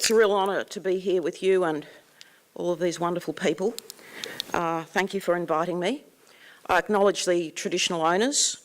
It's a real honour to be here with you and all of these wonderful people. Thank you for inviting me. I acknowledge the traditional owners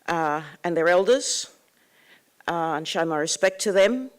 and their elders and show my respect to them.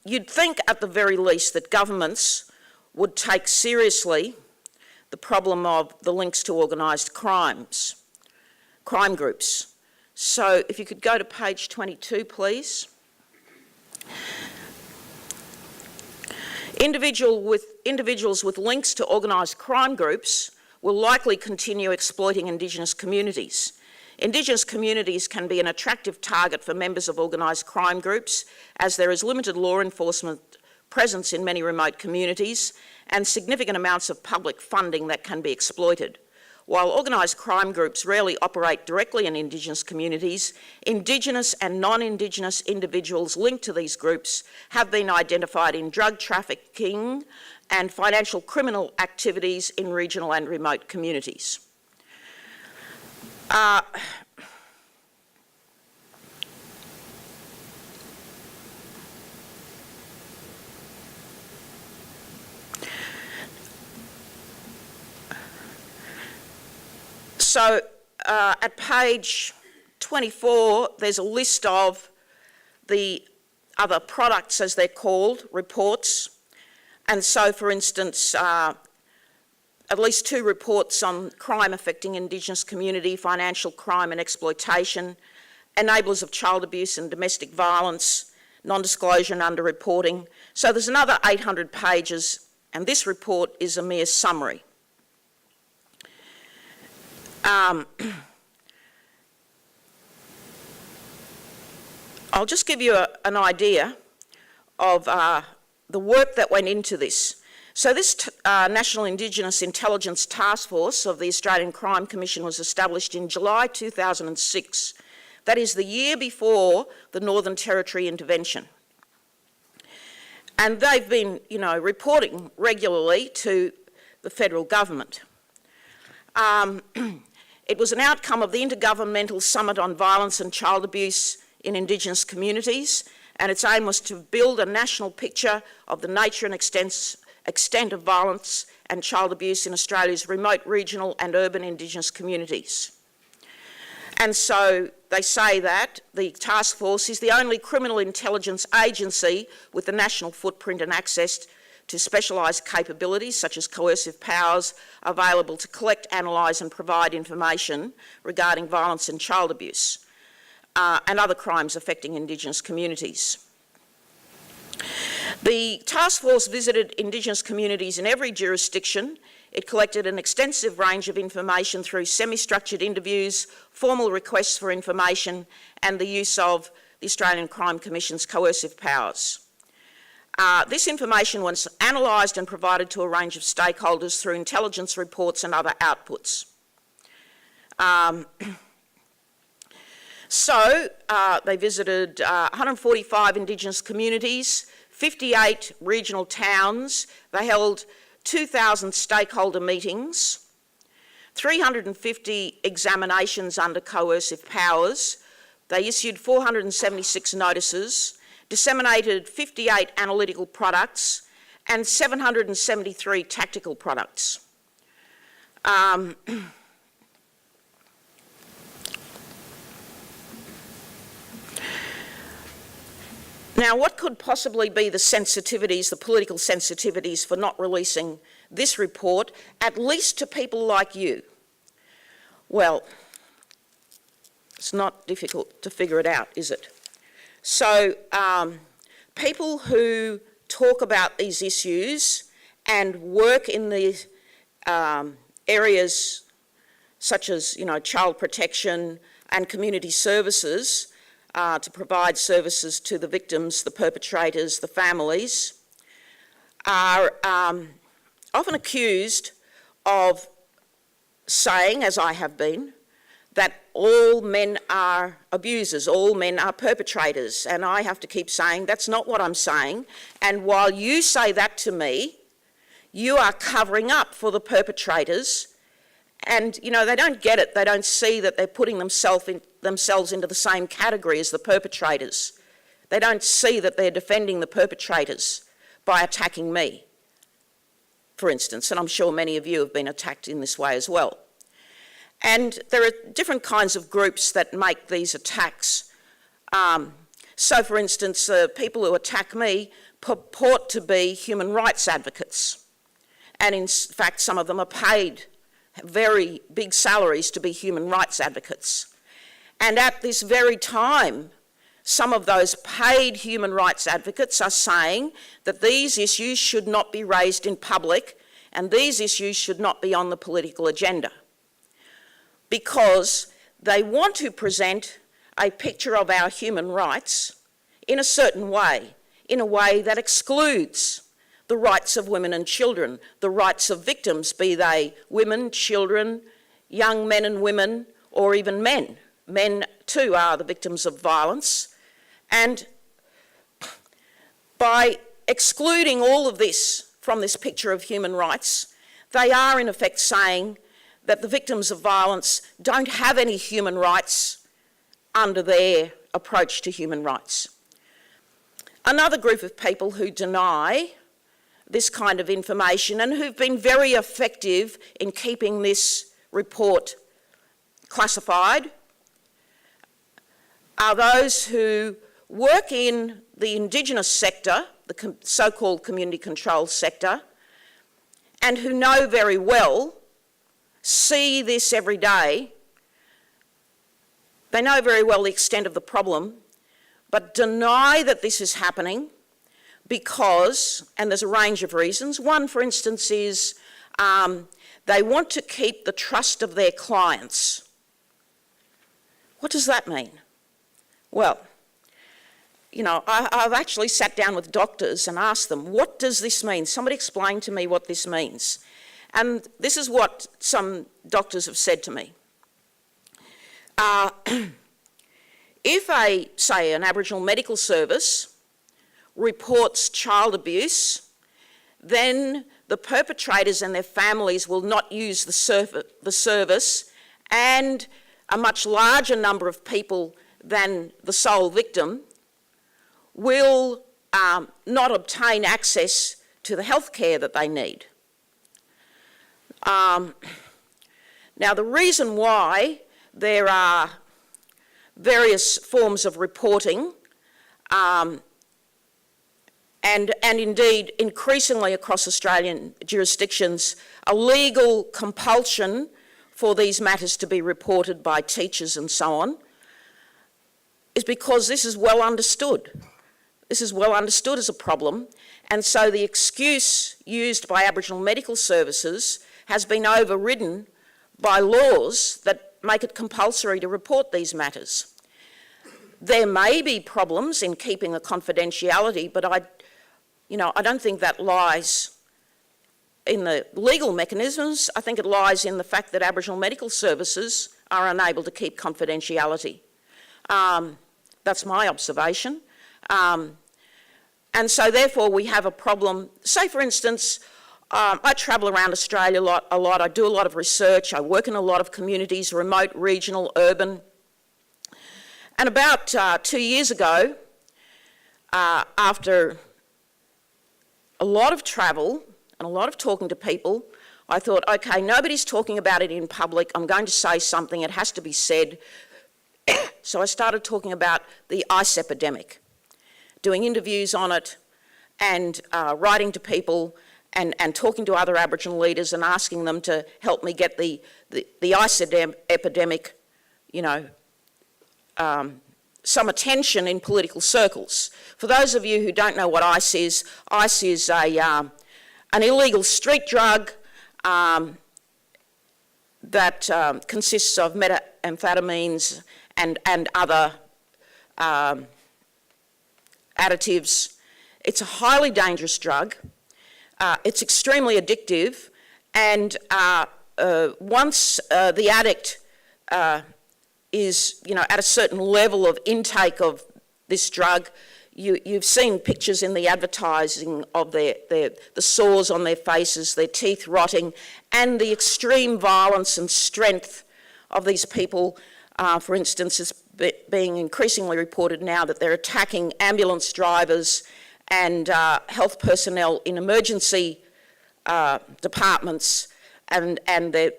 You'd think at the very least that governments would take seriously the problem of the links to organised crime groups. So if you could go to page 22, please. Individuals with links to organised crime groups will likely continue exploiting Indigenous communities. Indigenous communities can be an attractive target for members of organised crime groups, as there is limited law enforcement presence in many remote communities and significant amounts of public funding that can be exploited. While organised crime groups rarely operate directly in Indigenous communities, Indigenous and non-Indigenous individuals linked to these groups have been identified in drug trafficking and financial criminal activities in regional and remote communities. So at page 24, there's a list of the other products, as they're called, reports. And so, for instance, at least 2 reports on crime affecting Indigenous community, financial crime and exploitation, enablers of child abuse and domestic violence, non-disclosure and underreporting. So there's another 800 pages, and this report is a mere summary. I'll just give you an idea of the work that went into this. So this National Indigenous Intelligence Task Force of the Australian Crime Commission was established in July 2006. That is the year before the Northern Territory intervention. And they've been, reporting regularly to the federal government. It was an outcome of the Intergovernmental Summit on Violence and Child Abuse in Indigenous Communities, and its aim was to build a national picture of the nature and extent of violence and child abuse in Australia's remote, regional and urban Indigenous communities. And so they say that the task force is the only criminal intelligence agency with a national footprint and access to specialised capabilities such as coercive powers available to collect, analyse and provide information regarding violence and child abuse and other crimes affecting Indigenous communities. The task force visited Indigenous communities in every jurisdiction. It collected an extensive range of information through semi-structured interviews, formal requests for information and the use of the Australian Crime Commission's coercive powers. This information was analysed and provided to a range of stakeholders through intelligence reports and other outputs. They visited 145 Indigenous communities, 58 regional towns. They held 2,000 stakeholder meetings, 350 examinations under coercive powers. They issued 476 notices, disseminated 58 analytical products and 773 tactical products. Now, what could possibly be the sensitivities, the political sensitivities for not releasing this report, at least to people like you? Well, it's not difficult to figure it out, is it? So people who talk about these issues and work in the areas such as, child protection and community services to provide services to the victims, the perpetrators, the families, are often accused of saying, as I have been, that all men are abusers, all men are perpetrators. And I have to keep saying, that's not what I'm saying. And while you say that to me, you are covering up for the perpetrators. And, they don't get it. They don't see that they're putting themselves into the same category as the perpetrators. They don't see that they're defending the perpetrators by attacking me, for instance, and I'm sure many of you have been attacked in this way as well. And there are different kinds of groups that make these attacks. So, for instance, people who attack me purport to be human rights advocates. And in fact, some of them are paid very big salaries to be human rights advocates. And at this very time, some of those paid human rights advocates are saying that these issues should not be raised in public and these issues should not be on the political agenda, because they want to present a picture of our human rights in a certain way, in a way that excludes the rights of women and children, the rights of victims, be they women, children, young men and women, or even men. Men too are the victims of violence. And by excluding all of this from this picture of human rights, they are in effect saying that the victims of violence don't have any human rights under their approach to human rights. Another group of people who deny this kind of information and who've been very effective in keeping this report classified are those who work in the Indigenous sector, the so-called community control sector, and who know very well, see this every day. They know very well the extent of the problem, but deny that this is happening because, and there's a range of reasons. One, for instance, is they want to keep the trust of their clients. What does that mean? Well, you know, I've actually sat down with doctors and asked them, what does this mean? Somebody explain to me what this means. And this is what some doctors have said to me. If say an Aboriginal medical service reports child abuse, then the perpetrators and their families will not use the service, and a much larger number of people than the sole victim will not obtain access to the health care that they need. Now, the reason why there are various forms of reporting and indeed increasingly across Australian jurisdictions, a legal compulsion for these matters to be reported by teachers and so on, is because this is well understood. This is well understood as a problem, and so the excuse used by Aboriginal medical services has been overridden by laws that make it compulsory to report these matters. There may be problems in keeping the confidentiality, but I don't think that lies in the legal mechanisms. I think it lies in the fact that Aboriginal medical services are unable to keep confidentiality. That's my observation. And so therefore we have a problem. Say, for instance, I travel around Australia a lot. I do a lot of research. I work in a lot of communities, remote, regional, urban. And about 2 years ago, after a lot of travel and a lot of talking to people, I thought, okay, nobody's talking about it in public. I'm going to say something. It has to be said. So I started talking about the ice epidemic, doing interviews on it and writing to people and talking to other Aboriginal leaders and asking them to help me get the ice epidemic, some attention in political circles. For those of you who don't know what ice is an illegal street drug that consists of methamphetamines and other additives. It's a highly dangerous drug. It's extremely addictive, and once the addict is, at a certain level of intake of this drug, you've seen pictures in the advertising of the sores on their faces, their teeth rotting, and the extreme violence and strength of these people. For instance, has being increasingly reported now that they're attacking ambulance drivers and health personnel in emergency departments, and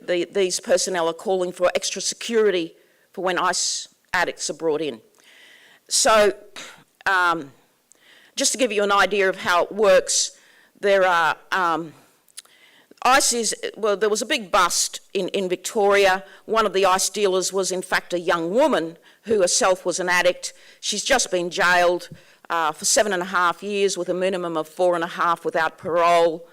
these personnel are calling for extra security for when ice addicts are brought in. So, just to give you an idea of how it works, there are there was a big bust in Victoria. One of the ice dealers was in fact a young woman who herself was an addict. She's just been jailed for 7.5 years with a minimum of 4.5 without parole.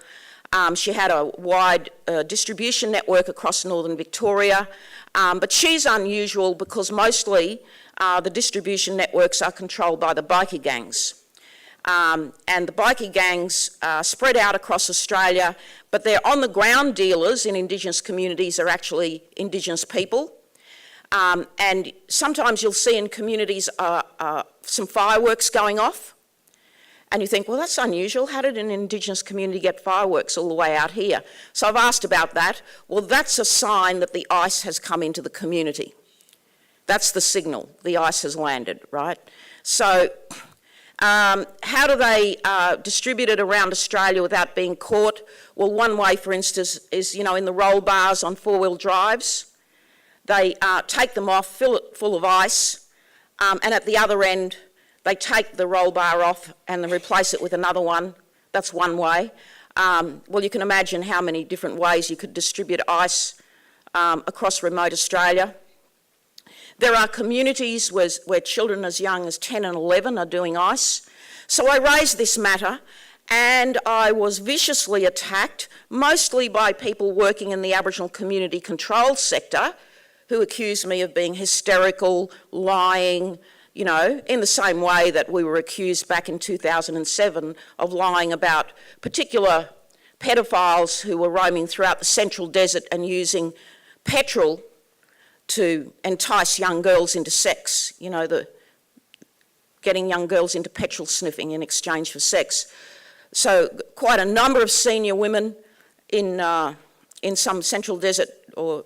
She had a wide distribution network across northern Victoria, but she's unusual because mostly the distribution networks are controlled by the bikie gangs. And the bikie gangs spread out across Australia, but their on-the-ground dealers in Indigenous communities are actually Indigenous people. And sometimes you'll see in communities some fireworks going off, and you think, well, that's unusual. How did an Indigenous community get fireworks all the way out here? So I've asked about that. Well, that's a sign that the ice has come into the community. That's the signal. The ice has landed, right? So how do they distribute it around Australia without being caught? Well, one way, for instance, is, in the roll bars on four-wheel drives. They take them off, fill it full of ice, and at the other end, they take the roll bar off and then replace it with another one. That's one way. Well, you can imagine how many different ways you could distribute ice across remote Australia. There are communities where children as young as 10 and 11 are doing ice. So I raised this matter, and I was viciously attacked, mostly by people working in the Aboriginal community control sector, who accused me of being hysterical, lying, in the same way that we were accused back in 2007 of lying about particular pedophiles who were roaming throughout the Central Desert and using petrol to entice young girls into sex, getting young girls into petrol sniffing in exchange for sex. So quite a number of senior women in some Central Desert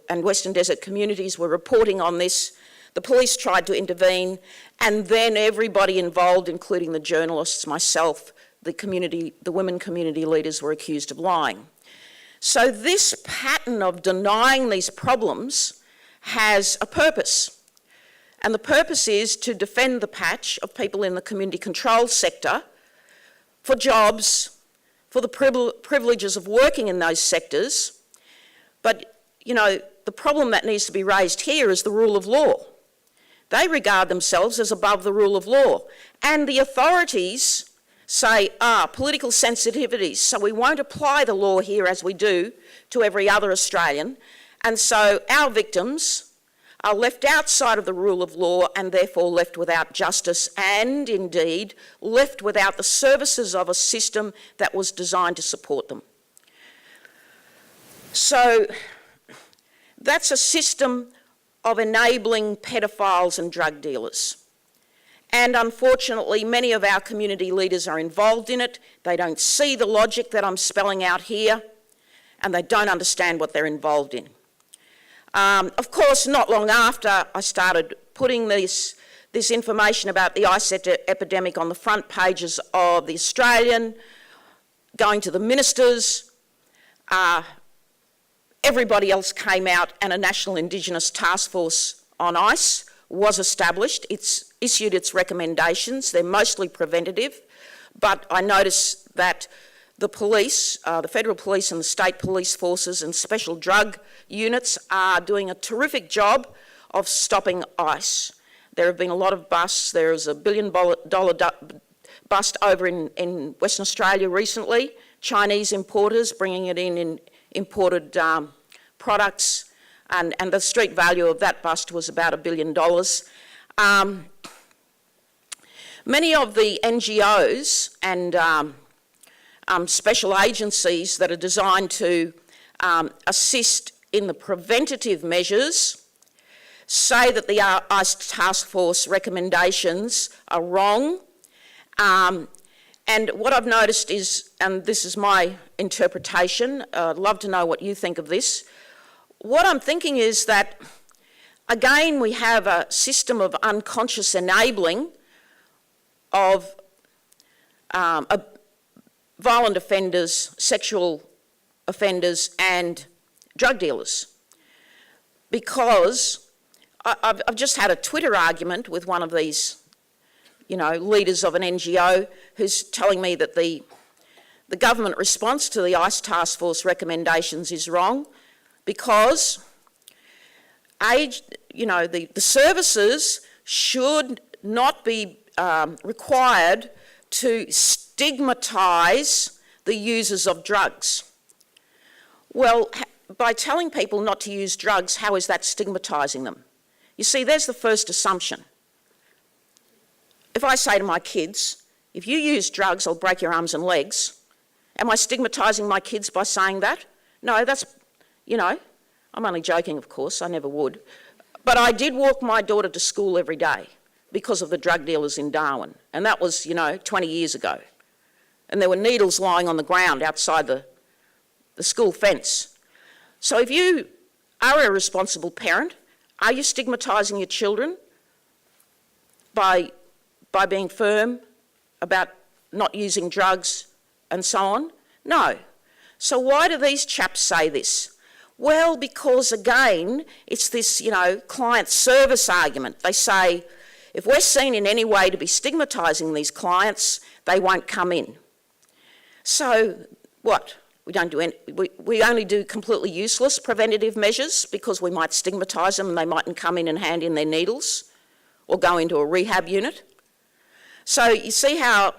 and Western Desert communities were reporting on this. The police tried to intervene, and then everybody involved, including the journalists, myself, the women community leaders, were accused of lying. So this pattern of denying these problems has a purpose, and the purpose is to defend the patch of people in the community control sector for jobs, for the privileges of working in those sectors. But, the problem that needs to be raised here is the rule of law. They regard themselves as above the rule of law, and the authorities say, political sensitivities, so we won't apply the law here as we do to every other Australian. And so our victims are left outside of the rule of law and therefore left without justice, and indeed left without the services of a system that was designed to support them. So that's a system of enabling pedophiles and drug dealers. And unfortunately, many of our community leaders are involved in it. They don't see the logic that I'm spelling out here, and they don't understand what they're involved in. Of course, not long after I started putting this information about the ice epidemic on the front pages of The Australian, going to the ministers, everybody else came out, and a National Indigenous Task Force on Ice was established. It's issued its recommendations. They're mostly preventative, but I noticed that the police, the federal police and the state police forces and special drug units are doing a terrific job of stopping ice. There have been a lot of busts. There was a $1 billion bust over in Western Australia recently, Chinese importers bringing it in imported products, and the street value of that bust was about $1 billion. Many of the NGOs and special agencies that are designed to assist in the preventative measures say that the ICE Task Force recommendations are wrong. And what I've noticed is, and this is my interpretation, I'd love to know what you think of this. What I'm thinking is that Again, we have a system of unconscious enabling of violent offenders, sexual offenders and drug dealers. Because I've just had a Twitter argument with one of these, leaders of an NGO who's telling me that the government response to the ICE Task Force recommendations is wrong because the services should not be required to stigmatise the users of drugs. Well, by telling people not to use drugs, how is that stigmatising them? You see, there's the first assumption. If I say to my kids, if you use drugs, I'll break your arms and legs, am I stigmatising my kids by saying that? No, that's, I'm only joking, of course, I never would. But I did walk my daughter to school every day because of the drug dealers in Darwin. And that was, 20 years ago. And there were needles lying on the ground outside the school fence. So if you are a responsible parent, are you stigmatising your children by being firm about not using drugs and so on? No. So why do these chaps say this? Well, because again, it's this, client service argument. They say, if we're seen in any way to be stigmatising these clients, they won't come in. So what? We only do completely useless preventative measures because we might stigmatise them and they mightn't come in and hand in their needles or go into a rehab unit. So you see how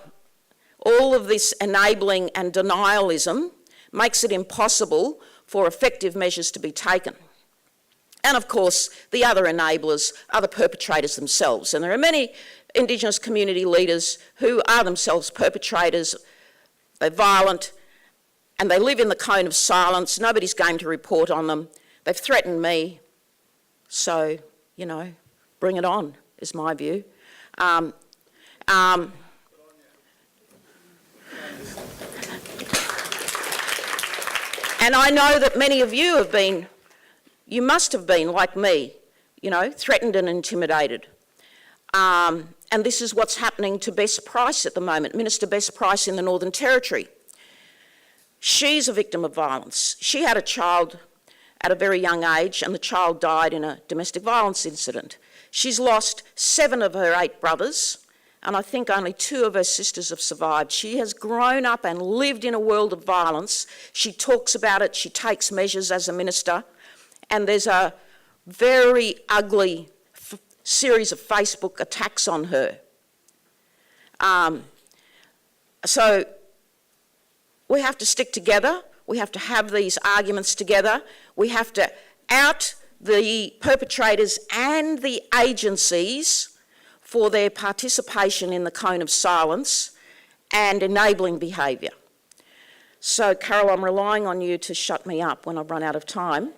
all of this enabling and denialism makes it impossible for effective measures to be taken. And of course, the other enablers are the perpetrators themselves. And there are many Indigenous community leaders who are themselves perpetrators. They're violent and they live in the cone of silence. Nobody's going to report on them. They've threatened me. So, bring it on, is my view. And I know that many of you have been, you must have been, like me, threatened and intimidated. And this is what's happening to Bess Price at the moment, Minister Bess Price in the Northern Territory. She's a victim of violence. She had a child at a very young age and the child died in a domestic violence incident. She's lost 7 of her 8 brothers and I think only 2 of her sisters have survived. She has grown up and lived in a world of violence. She talks about it, she takes measures as a minister, and there's a very ugly series of Facebook attacks on her. So we have to stick together, we have to have these arguments together, we have to out the perpetrators and the agencies for their participation in the cone of silence and enabling behaviour. So, Carol, I'm relying on you to shut me up when I've run out of time.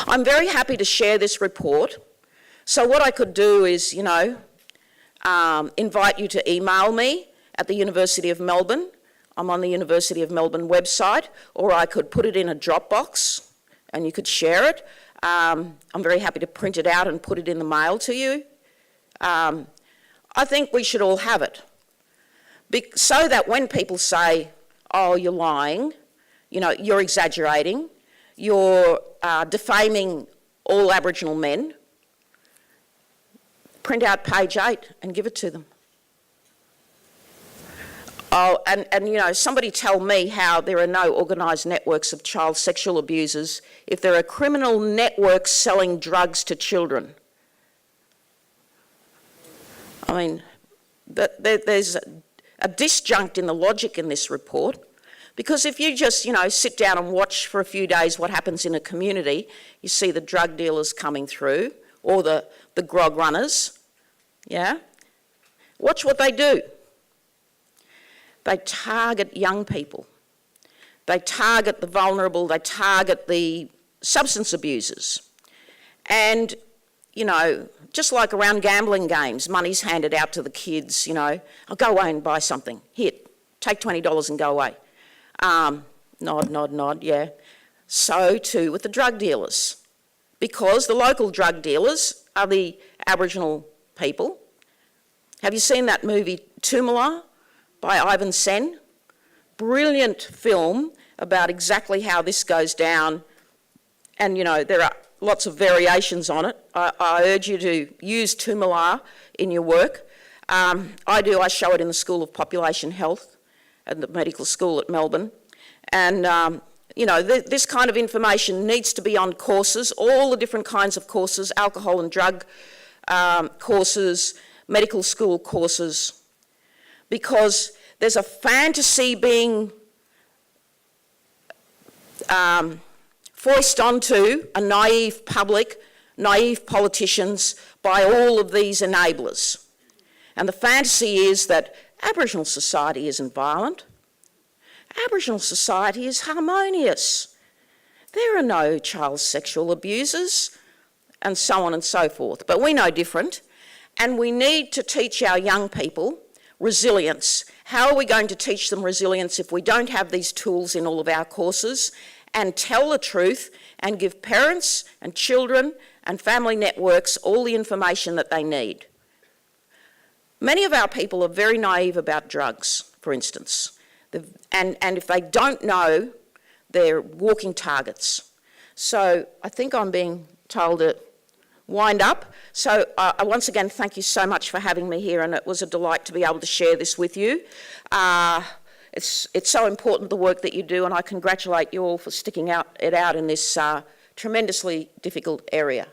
I'm very happy to share this report. So what I could do is, invite you to email me at the University of Melbourne. I'm on the University of Melbourne website, or I could put it in a Dropbox and you could share it. I'm very happy to print it out and put it in the mail to you. I think we should all have it. So that when people say, oh, you're lying, you're exaggerating, you're defaming all Aboriginal men, print out page 8 and give it to them. Oh, and somebody tell me how there are no organised networks of child sexual abusers if there are criminal networks selling drugs to children. I mean, there's a disjunct in the logic in this report, because if you just, sit down and watch for a few days what happens in a community, you see the drug dealers coming through, or the grog runners, yeah? Watch what they do. They target young people. They target the vulnerable. They target the substance abusers. And, just like around gambling games, money's handed out to the kids, I'll go away and buy something. Here, take $20 and go away. Nod, yeah. So too with the drug dealers, because the local drug dealers are the Aboriginal people. Have you seen that movie Tumala by Ivan Sen? Brilliant film about exactly how this goes down, and there are lots of variations on it. I urge you to use Tumala in your work. I show it in the School of Population Health at the medical school at Melbourne, and this kind of information needs to be on courses, all the different kinds of courses, alcohol and drug courses, medical school courses, because there's a fantasy being foisted onto a naive public, naive politicians by all of these enablers. And the fantasy is that Aboriginal society isn't violent. Aboriginal society is harmonious. There are no child sexual abusers, and so on and so forth. But we know different, and we need to teach our young people resilience. How are we going to teach them resilience if we don't have these tools in all of our courses, and tell the truth and give parents and children and family networks all the information that they need? Many of our people are very naive about drugs, for instance, and if they don't know, they're walking targets. So I think I'm being told to wind up. So once again, thank you so much for having me here, and it was a delight to be able to share this with you. It's so important, the work that you do, and I congratulate you all for sticking it out in this tremendously difficult area.